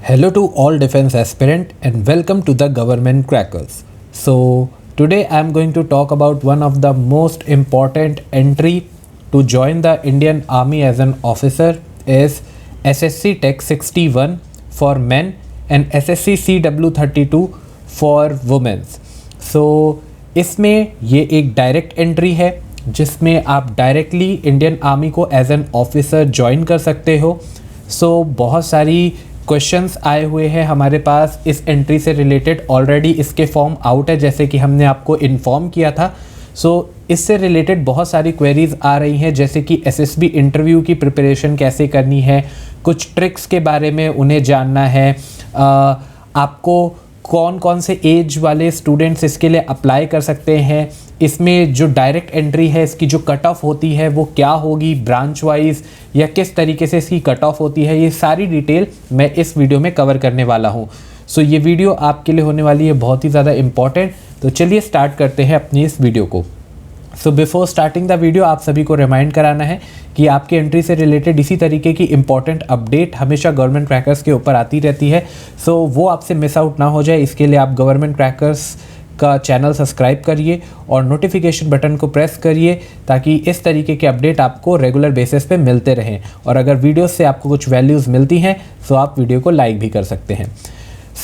Hello to all defense aspirant and welcome to the Government Crackers. So today I am going to talk about one of the most important entry to join the Indian Army as an officer is SSC Tech 61 for men and SSC CW32 for women. So इसमें ये एक direct entry है जिसमें आप directly Indian army को as an officer join कर सकते हो. सो बहुत सारी क्वेश्चंस आए हुए हैं हमारे पास इस एंट्री से रिलेटेड. ऑलरेडी इसके फॉर्म आउट है जैसे कि हमने आपको इन्फॉर्म किया था. सो इससे रिलेटेड बहुत सारी क्वेरीज आ रही हैं जैसे कि एसएसबी इंटरव्यू की प्रिपरेशन कैसे करनी है, कुछ ट्रिक्स के बारे में उन्हें जानना है, आपको कौन कौन से एज वाले स्टूडेंट्स इसके लिए अप्लाई कर सकते हैं, इसमें जो डायरेक्ट एंट्री है इसकी जो कट ऑफ होती है वो क्या होगी ब्रांच वाइज या किस तरीके से इसकी कट ऑफ होती है, ये सारी डिटेल मैं इस वीडियो में कवर करने वाला हूँ. सो ये वीडियो आपके लिए होने वाली है बहुत ही ज़्यादा इम्पॉर्टेंट. तो चलिए स्टार्ट करते हैं अपनी इस वीडियो को. So before starting the video आप सभी को रिमाइंड कराना है कि आपकी एंट्री से रिलेटेड इसी तरीके की इंपॉर्टेंट अपडेट हमेशा गवर्नमेंट क्रैकर्स के ऊपर आती रहती है. सो वो आपसे मिस आउट ना हो जाए इसके लिए आप गवर्नमेंट क्रैकर्स का चैनल सब्सक्राइब करिए और नोटिफिकेशन बटन को प्रेस करिए ताकि इस तरीके के अपडेट आपको रेगुलर बेसिस पे मिलते रहें. और अगर वीडियो से आपको कुछ वैल्यूज़ मिलती हैं तो आप वीडियो को लाइक भी कर सकते हैं.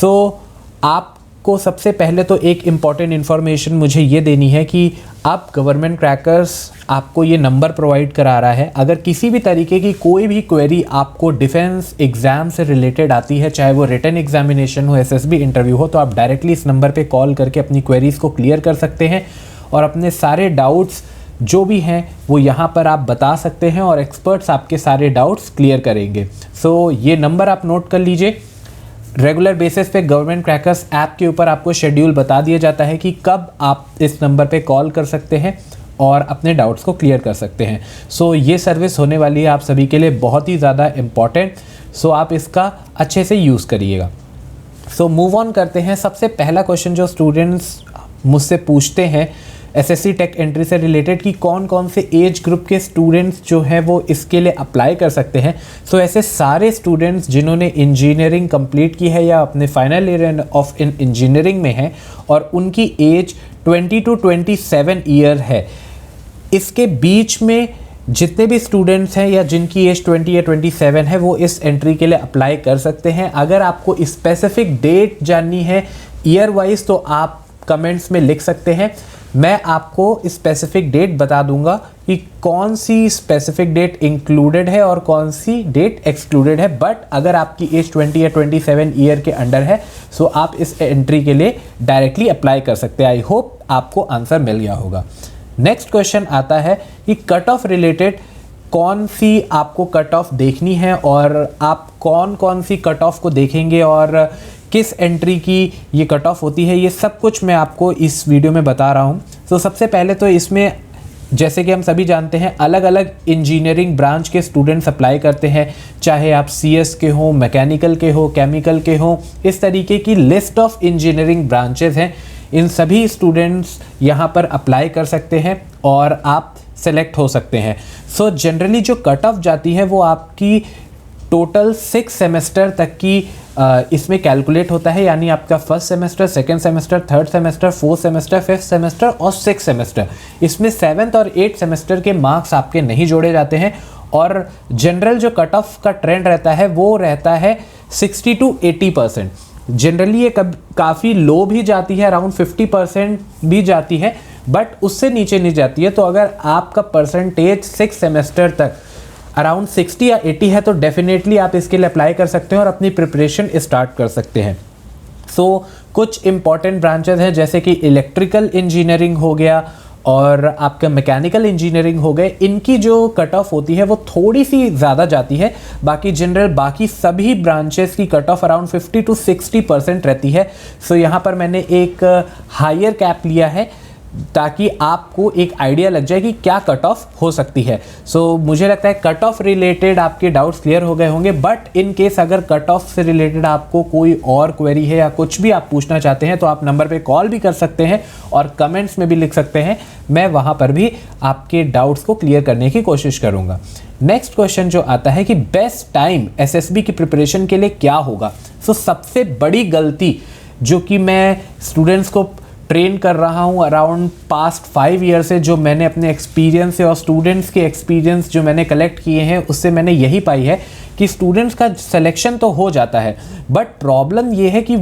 सो आपको सबसे पहले तो एक इम्पॉर्टेंट इन्फॉर्मेशन मुझे ये देनी है कि अब गवर्नमेंट क्रैकर्स आपको ये नंबर प्रोवाइड करा रहा है. अगर किसी भी तरीके की कोई भी क्वेरी आपको डिफेंस एग्ज़ाम से रिलेटेड आती है, चाहे वो रिटन एग्जामिनेशन हो, एसएसबी इंटरव्यू हो, तो आप डायरेक्टली इस नंबर पे कॉल करके अपनी क्वेरीज़ को क्लियर कर सकते हैं और अपने सारे डाउट्स जो भी हैं वो यहाँ पर आप बता सकते हैं और एक्सपर्ट्स आपके सारे डाउट्स क्लियर करेंगे. सो ये नंबर आप नोट कर लीजिए. रेगुलर बेसिस पे गवर्नमेंट क्रैकर्स ऐप के ऊपर आपको शेड्यूल बता दिया जाता है कि कब आप इस नंबर पे कॉल कर सकते हैं और अपने डाउट्स को क्लियर कर सकते हैं. सो ये सर्विस होने वाली है आप सभी के लिए बहुत ही ज़्यादा इम्पॉर्टेंट. सो आप इसका अच्छे से यूज़ करिएगा. सो मूव ऑन करते हैं. सबसे पहला क्वेश्चन जो स्टूडेंट्स मुझसे पूछते हैं एसएससी टेक एंट्री से रिलेटेड कि कौन कौन से एज ग्रुप के स्टूडेंट्स जो हैं वो इसके लिए अप्लाई कर सकते हैं. सो ऐसे सारे स्टूडेंट्स जिन्होंने इंजीनियरिंग कंप्लीट की है या अपने फाइनल ईयर ऑफ इंजीनियरिंग में हैं और उनकी एज 20 to 27 ईयर है, इसके बीच में जितने भी स्टूडेंट्स हैं या जिनकी एज 20 या 27 है वो इस एंट्री के लिए अप्लाई कर सकते हैं. अगर आपको स्पेसिफिक डेट जाननी है ईयर वाइज तो आप कमेंट्स में लिख सकते हैं. मैं आपको स्पेसिफिक डेट बता दूंगा कि कौन सी स्पेसिफिक डेट इंक्लूडेड है और कौन सी डेट एक्सक्लूडेड है. बट अगर आपकी एज 20 या 27 ईयर के अंडर है सो आप इस एंट्री के लिए डायरेक्टली अप्लाई कर सकते हैं. आई होप आपको आंसर मिल गया होगा. नेक्स्ट क्वेश्चन आता है कि कट ऑफ रिलेटेड कौन सी आपको कट ऑफ देखनी है और आप कौन कौन सी कट ऑफ को देखेंगे और किस एंट्री की ये कट ऑफ होती है, ये सब कुछ मैं आपको इस वीडियो में बता रहा हूँ. तो सबसे पहले तो इसमें जैसे कि हम सभी जानते हैं अलग अलग इंजीनियरिंग ब्रांच के स्टूडेंट्स अप्लाई करते हैं, चाहे आप सीएस के हो, मैकेनिकल के हो, केमिकल के हो. इस तरीके की लिस्ट ऑफ इंजीनियरिंग ब्रांचेस हैं. इन सभी स्टूडेंट्स यहाँ पर अप्लाई कर सकते हैं और आप सेलेक्ट हो सकते हैं. सो जनरली जो कट ऑफ जाती है वो आपकी टोटल 6 सेमेस्टर तक की इसमें कैलकुलेट होता है. यानी आपका first semester, second semester, third semester, fourth semester, fifth semester और सिक्स सेमेस्टर. इसमें 7th और 8th सेमेस्टर के मार्क्स आपके नहीं जोड़े जाते हैं. और जनरल जो कट ऑफ का ट्रेंड रहता है वो रहता है 60 to 80%. जनरली ये काफ़ी लो भी जाती है, अराउंड 50% भी जाती है, बट उससे नीचे नहीं जाती है. तो अगर आपका परसेंटेज 6 सेमेस्टर तक अराउंड 60 या 80 है तो डेफिनेटली आप इसके लिए अप्लाई कर सकते हैं और अपनी प्रिपरेशन स्टार्ट कर सकते हैं. सो कुछ इंपॉर्टेंट ब्रांचेस हैं जैसे कि इलेक्ट्रिकल इंजीनियरिंग हो गया और आपका मैकेनिकल इंजीनियरिंग हो गए. इनकी जो कट ऑफ होती है वो थोड़ी सी ज़्यादा जाती है. बाकी जनरल बाकी सभी ब्रांचेस की कट ऑफ अराउंड 50 to 60% रहती है. सो यहाँ पर मैंने एक हायर कैप लिया है ताकि आपको एक आइडिया लग जाए कि क्या कट ऑफ हो सकती है। सो मुझे लगता है कट ऑफ रिलेटेड आपके डाउट्स क्लियर हो गए होंगे। बट इन केस अगर कट ऑफ से रिलेटेड आपको कोई और क्वेरी है या कुछ भी आप पूछना चाहते हैं तो आप नंबर पे कॉल भी कर सकते हैं और कमेंट्स में भी लिख सकते हैं, मैं वहाँ पर भी आपके डाउट्स को क्लियर करने की कोशिश करूँगा। नेक्स्ट क्वेश्चन जो आता है कि बेस्ट टाइम एसएसबी की प्रिपरेशन के लिए क्या होगा। सो सबसे बड़ी गलती जो कि मैं स्टूडेंट्स को ट्रेन कर रहा हूँ अराउंड पास्ट 5 ईयर से, जो मैंने अपने एक्सपीरियंस से और स्टूडेंट्स के एक्सपीरियंस जो मैंने कलेक्ट किए हैं उससे मैंने यही पाई है कि स्टूडेंट्स का सिलेक्शन तो हो जाता है, बट प्रॉब्लम ये है कि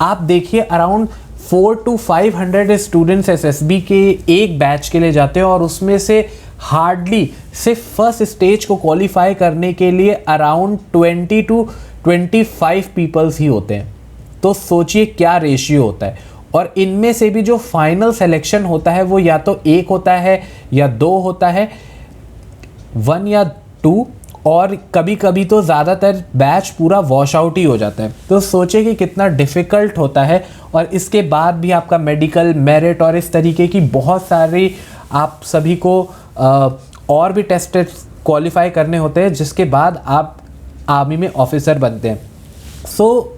आप देखिए अराउंड 400 to 500 स्टूडेंट्स एसएसबी के एक बैच के लिए जाते हैं और उसमें से हार्डली सिर्फ फर्स्ट स्टेज को क्वालिफाई करने के लिए अराउंड 20 to 25 पीपल्स ही होते हैं। तो सोचिए क्या रेशियो होता है। और इनमें से भी जो फाइनल सिलेक्शन होता है वो या तो 1 होता है या 2 होता है, 1 या 2, और कभी कभी तो ज़्यादातर बैच पूरा वॉश आउट ही हो जाता है। तो सोचिए कि कितना डिफ़िकल्ट होता है। और इसके बाद भी आपका मेडिकल, मेरिट और इस तरीके की बहुत सारी आप सभी को और भी टेस्ट क्वालिफाई करने होते हैं, जिसके बाद आप आर्मी में ऑफिसर बनते हैं। सो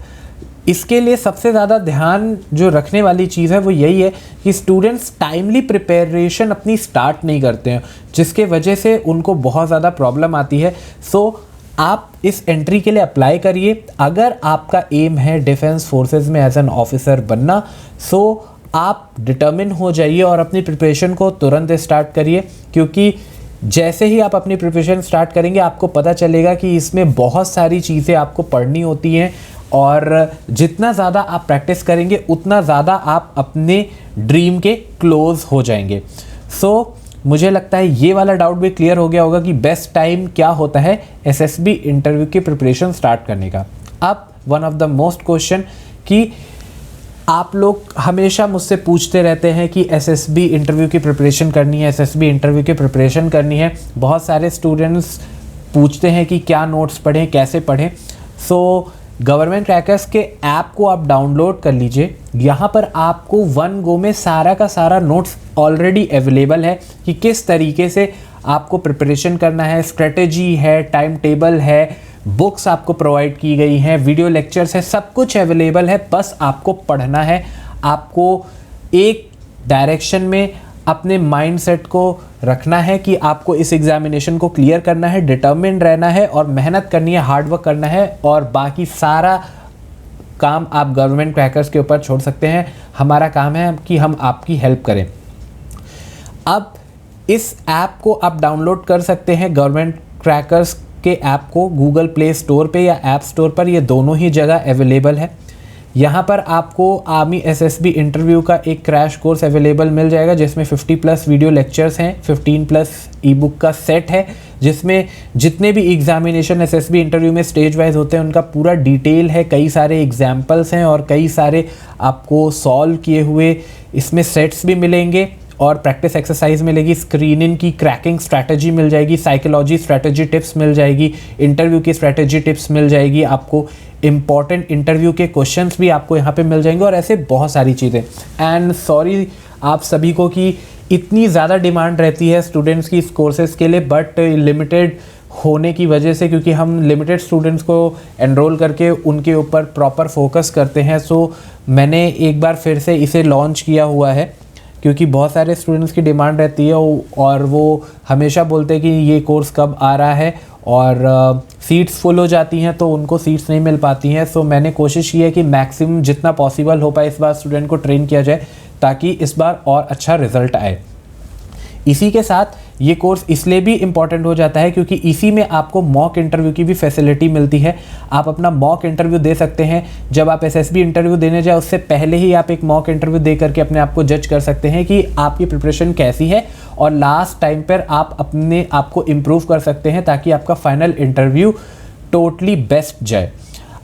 इसके लिए सबसे ज़्यादा ध्यान जो रखने वाली चीज़ है वो यही है कि स्टूडेंट्स टाइमली प्रिपरेशन अपनी स्टार्ट नहीं करते हैं, जिसके वजह से उनको बहुत ज़्यादा प्रॉब्लम आती है। सो आप इस एंट्री के लिए अप्लाई करिए। अगर आपका एम है डिफेंस फोर्सेस में एज एन ऑफिसर बनना, सो आप डिटर्मिन हो जाइए और अपनी प्रिपरेशन को तुरंत स्टार्ट करिए, क्योंकि जैसे ही आप अपनी प्रिपरेशन स्टार्ट करेंगे आपको पता चलेगा कि इसमें बहुत सारी चीज़ें आपको पढ़नी होती हैं और जितना ज़्यादा आप प्रैक्टिस करेंगे उतना ज़्यादा आप अपने ड्रीम के क्लोज हो जाएंगे। सो मुझे लगता है ये वाला डाउट भी क्लियर हो गया होगा कि बेस्ट टाइम क्या होता है एसएसबी इंटरव्यू की प्रिपरेशन स्टार्ट करने का। अब one of the most question कि आप लोग हमेशा मुझसे पूछते रहते हैं कि एसएसबी इंटरव्यू की प्रिपरेशन करनी है, एसएसबी इंटरव्यू की प्रिपरेशन करनी है। बहुत सारे स्टूडेंट्स पूछते हैं कि क्या नोट्स पढ़ें, कैसे पढ़ें। सो गवर्नमेंट क्रैकर्स के ऐप को आप डाउनलोड कर लीजिए। यहाँ पर आपको वन गो में सारा का सारा नोट्स ऑलरेडी अवेलेबल है कि किस तरीके से आपको प्रिपरेशन करना है। स्ट्रेटेजी है, टाइम टेबल है, बुक्स आपको प्रोवाइड की गई हैं, वीडियो लेक्चर्स है, सब कुछ अवेलेबल है। बस आपको पढ़ना है। आपको एक डायरेक्शन में अपने माइंडसेट को रखना है कि आपको इस एग्जामिनेशन को क्लियर करना है, डिटर्मिन्ड रहना है और मेहनत करनी है, हार्ड वर्क करना है, और बाकी सारा काम आप गवर्नमेंट क्रैकर्स के ऊपर छोड़ सकते हैं। हमारा काम है कि हम आपकी हेल्प करें। अब इस ऐप को आप डाउनलोड कर सकते हैं गवर्नमेंट क्रैकर्स के ऐप को गूगल प्ले स्टोर पे या ऐप स्टोर पर, ये दोनों ही जगह अवेलेबल है। यहाँ पर आपको आर्मी एसएसबी इंटरव्यू का एक क्रैश कोर्स अवेलेबल मिल जाएगा जिसमें 50+ वीडियो लेक्चर्स हैं, 15+ ई बुक का सेट है, जिसमें जितने भी एग्जामिनेशन एसएसबी इंटरव्यू में स्टेज वाइज होते हैं उनका पूरा डिटेल है। कई सारे एग्जाम्पल्स हैं और कई सारे आपको सॉल्व किए हुए इसमें सेट्स भी मिलेंगे और प्रैक्टिस एक्सरसाइज मिलेगी। स्क्रीनिंग की क्रैकिंग स्ट्रैटेजी मिल जाएगी, साइकोलॉजी स्ट्रैटेजी टिप्स मिल जाएगी, इंटरव्यू की स्ट्रैटेजी टिप्स मिल जाएगी, आपको इंपॉर्टेंट इंटरव्यू के क्वेश्चंस भी आपको यहाँ पे मिल जाएंगे और ऐसे बहुत सारी चीज़ें। एंड सॉरी आप सभी को कि इतनी ज़्यादा डिमांड रहती है स्टूडेंट्स की इस कोर्सेज़ के लिए, बट लिमिटेड होने की वजह से, क्योंकि हम लिमिटेड स्टूडेंट्स को एनरोल करके उनके ऊपर प्रॉपर फोकस करते हैं। सो मैंने एक बार फिर से इसे लॉन्च किया हुआ है क्योंकि बहुत सारे स्टूडेंट्स की डिमांड रहती है और वो हमेशा बोलते हैं कि ये कोर्स कब आ रहा है, और सीट्स फुल हो जाती हैं तो उनको सीट्स नहीं मिल पाती हैं। सो मैंने कोशिश की है कि मैक्सिमम जितना पॉसिबल हो पाए इस बार स्टूडेंट को ट्रेन किया जाए ताकि इस बार और अच्छा रिजल्ट आए। इसी के साथ ये कोर्स इसलिए भी इम्पॉर्टेंट हो जाता है क्योंकि इसी में आपको मॉक इंटरव्यू की भी फैसिलिटी मिलती है। आप अपना मॉक इंटरव्यू दे सकते हैं। जब आप एसएसबी इंटरव्यू देने जाए उससे पहले ही आप एक मॉक इंटरव्यू दे करके अपने आप को जज कर सकते हैं कि आपकी प्रिपरेशन कैसी है, और लास्ट टाइम पर आप अपने आप को इम्प्रूव कर सकते हैं ताकि आपका फाइनल इंटरव्यू टोटली बेस्ट जाए।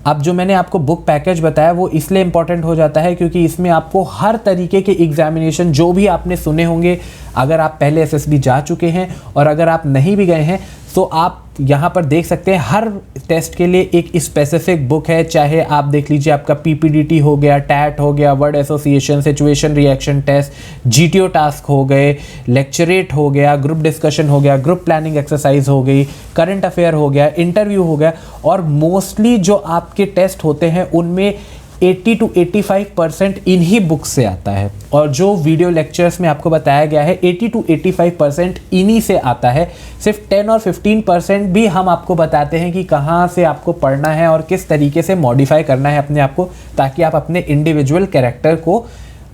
अब जो मैंने आपको बुक पैकेज बताया वो इसलिए इम्पॉर्टेंट हो जाता है क्योंकि इसमें आपको हर तरीके के एग्जामिनेशन जो भी आपने सुने होंगे, अगर आप पहले एसएसबी जा चुके हैं और अगर आप नहीं भी गए हैं, सो आप यहाँ पर देख सकते हैं हर टेस्ट के लिए एक स्पेसिफिक बुक है, चाहे आप देख लीजिए आपका पीपीडीटी हो गया, टैट हो गया, word association, situation reaction test, GTO task हो गए, लेक्चरेट हो गया, ग्रुप डिस्कशन हो गया, ग्रुप प्लानिंग एक्सरसाइज हो गई, करंट अफेयर हो गया, इंटरव्यू हो गया। और मोस्टली जो आपके टेस्ट होते हैं उनमें 80 to 85% इन्हीं बुक्स से आता है, और जो वीडियो लेक्चर्स में आपको बताया गया है 80 to 85% इन्हीं से आता है। सिर्फ 10 और 15% भी हम आपको बताते हैं कि कहाँ से आपको पढ़ना है और किस तरीके से मॉडिफाई करना है अपने आप को, ताकि आप अपने इंडिविजुअल कैरेक्टर को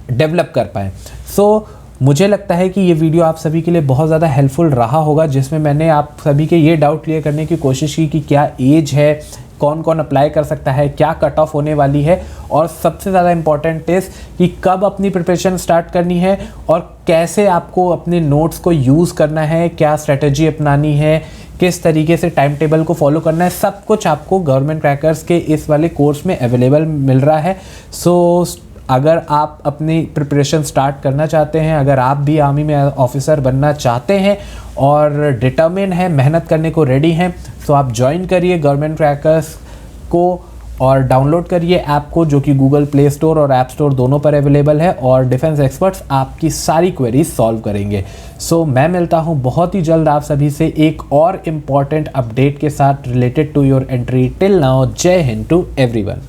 डेवलप कर पाएँ। सो मुझे लगता है कि ये वीडियो आप सभी के लिए बहुत ज़्यादा हेल्पफुल रहा होगा, जिसमें मैंने आप सभी के ये डाउट क्लियर करने की कोशिश की कि क्या एज है, कौन कौन अप्लाई कर सकता है, क्या कट ऑफ होने वाली है, और सबसे ज़्यादा इम्पॉर्टेंट इज़ कि कब अपनी प्रिपरेशन स्टार्ट करनी है और कैसे आपको अपने नोट्स को यूज़ करना है, क्या स्ट्रेटजी अपनानी है, किस तरीके से टाइम टेबल को फॉलो करना है। सब कुछ आपको गवर्नमेंट क्रैकर्स के इस वाले कोर्स में अवेलेबल मिल रहा है। सो अगर आप अपनी प्रिपरेशन स्टार्ट करना चाहते हैं, अगर आप भी आर्मी में ऑफिसर बनना चाहते हैं और डिटर्मिन है, मेहनत करने को रेडी हैं, तो आप ज्वाइन करिए गवर्नमेंट क्रैकर्स को और डाउनलोड करिए ऐप को, जो कि गूगल प्ले स्टोर और ऐप स्टोर दोनों पर अवेलेबल है, और डिफेंस एक्सपर्ट्स आपकी सारी क्वेरीज सॉल्व करेंगे। सो मैं मिलता हूँ बहुत ही जल्द आप सभी से एक और इम्पॉर्टेंट अपडेट के साथ related to your entry. Till now, जय हिंद टू एवरीवन।